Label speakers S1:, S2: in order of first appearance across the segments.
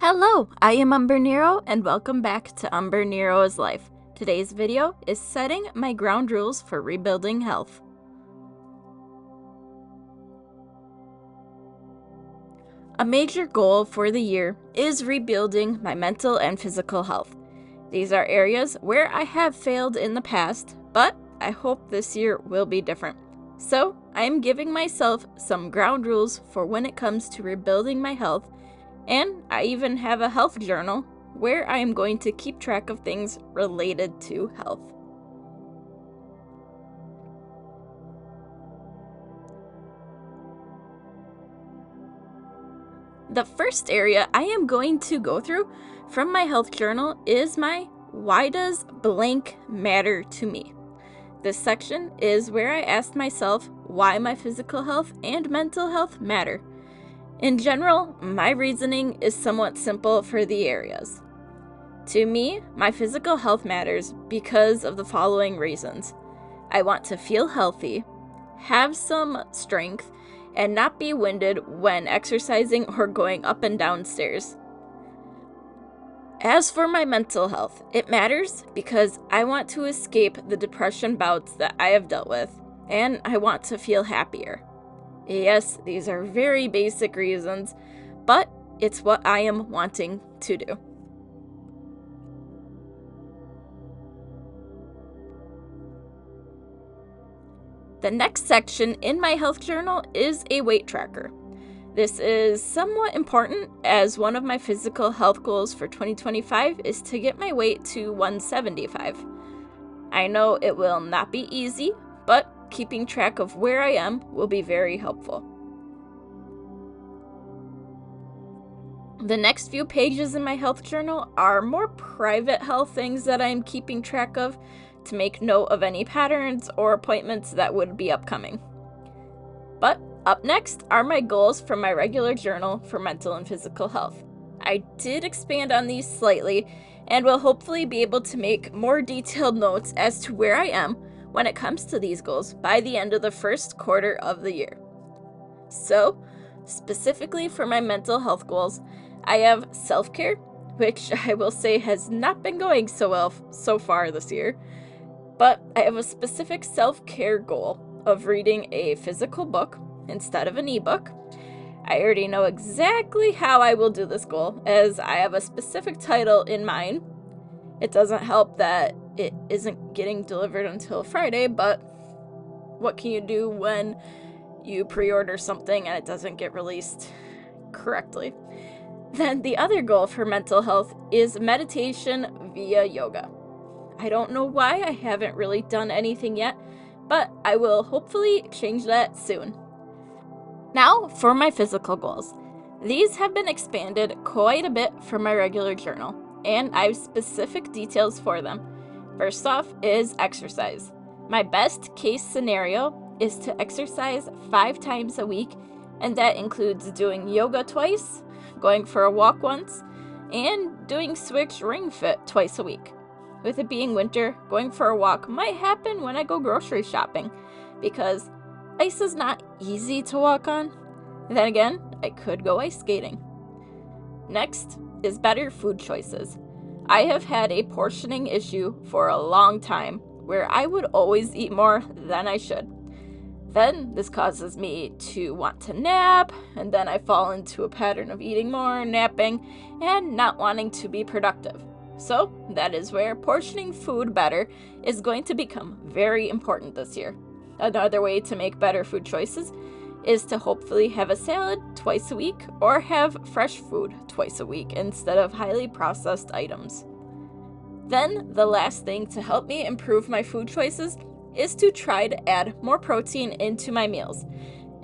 S1: Hello, I am Umbrenero and welcome back to Umbrenero's Life. Today's video is setting my ground rules for rebuilding health. A major goal for the year is rebuilding my mental and physical health. These are areas where I have failed in the past, but I hope this year will be different. So, I am giving myself some ground rules for when it comes to rebuilding my health. And I even have a health journal where I am going to keep track of things related to health. The first area I am going to go through from my health journal is my "Why does blank matter to me?" This section is where I asked myself why my physical health and mental health matter. In general, my reasoning is somewhat simple for the areas. To me, my physical health matters because of the following reasons. I want to feel healthy, have some strength, and not be winded when exercising or going up and down stairs. As for my mental health, it matters because I want to escape the depression bouts that I have dealt with, and I want to feel happier. Yes, these are very basic reasons, but it's what I am wanting to do. The next section in my health journal is a weight tracker. This is somewhat important as one of my physical health goals for 2025 is to get my weight to 175. I know it will not be easy, but keeping track of where I am will be very helpful. The next few pages in my health journal are more private health things that I am keeping track of to make note of any patterns or appointments that would be upcoming. But up next are my goals from my regular journal for mental and physical health. I did expand on these slightly and will hopefully be able to make more detailed notes as to where I am when it comes to these goals by the end of the first quarter of the year. So, specifically for my mental health goals, I have self-care, which I will say has not been going so well so far this year, but I have a specific self-care goal of reading a physical book instead of an ebook. I already know exactly how I will do this goal, as I have a specific title in mind. It doesn't help that it isn't getting delivered until Friday, but what can you do when you pre-order something and it doesn't get released correctly? Then the other goal for mental health is meditation via yoga. I don't know why I haven't really done anything yet, but I will hopefully change that soon. Now for my physical goals. These have been expanded quite a bit from my regular journal, and I have specific details for them. First off is exercise. My best case scenario is to exercise 5 times a week, and that includes doing yoga twice, going for a walk once, and doing switch ring fit twice a week. With it being winter, going for a walk might happen when I go grocery shopping, because ice is not easy to walk on. Then again, I could go ice skating. Next is better food choices. I have had a portioning issue for a long time where I would always eat more than I should. Then this causes me to want to nap, and then I fall into a pattern of eating more, napping, and not wanting to be productive. So that is where portioning food better is going to become very important this year. Another way to make better food choices is to hopefully have a salad twice a week or have fresh food twice a week instead of highly processed items. Then the last thing to help me improve my food choices is to try to add more protein into my meals,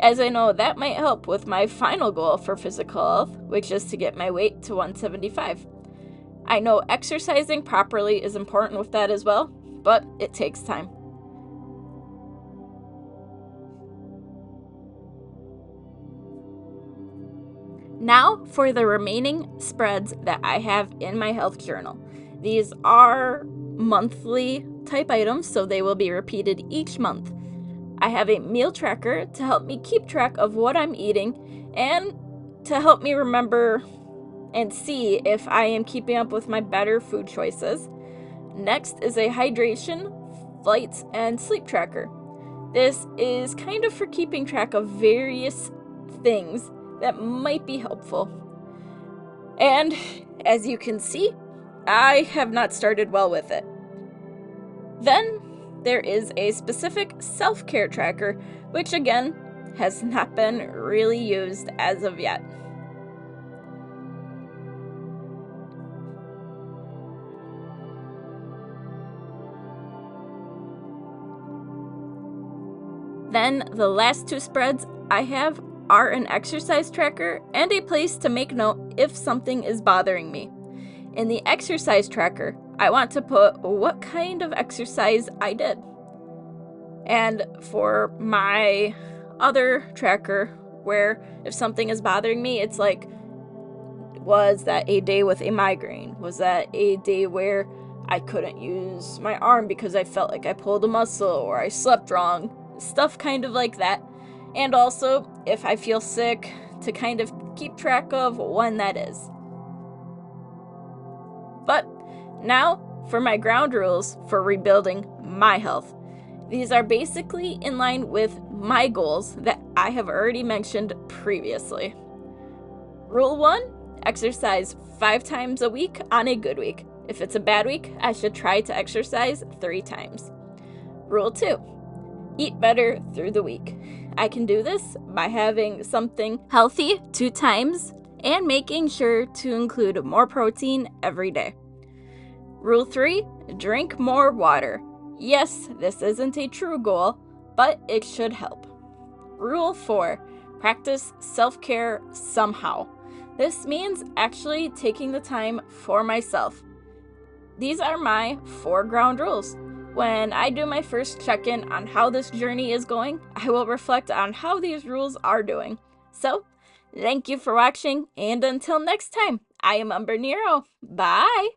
S1: as I know that might help with my final goal for physical health, which is to get my weight to 175. I know exercising properly is important with that as well, but it takes time. Now for the remaining spreads that I have in my health journal. These are monthly type items, so they will be repeated each month. I have a meal tracker to help me keep track of what I'm eating and to help me remember and see if I am keeping up with my better food choices. Next is a hydration, flights, and sleep tracker. This is kind of for keeping track of various things that might be helpful. And as you can see, I have not started well with it. Then there is a specific self-care tracker, which again has not been really used as of yet. Then the last two spreads I have are an exercise tracker and a place to make note if something is bothering me. In the exercise tracker, I want to put what kind of exercise I did. And for my other tracker, where if something is bothering me, it's like, was that a day with a migraine? Was that a day where I couldn't use my arm because I felt like I pulled a muscle or I slept wrong? Stuff kind of like that. And also, if I feel sick, to kind of keep track of when that is. But now for my ground rules for rebuilding my health. These are basically in line with my goals that I have already mentioned previously. Rule 1, exercise 5 times a week on a good week. If it's a bad week, I should try to exercise 3 times. Rule 2, eat better through the week. I can do this by having something healthy 2 times and making sure to include more protein every day. Rule 3, drink more water. Yes, this isn't a true goal, but it should help. Rule 4, practice self-care somehow. This means actually taking the time for myself. These are my 4 ground rules. When I do my first check-in on how this journey is going, I will reflect on how these rules are doing. So, thank you for watching, and until next time, I am Umbrenero. Bye!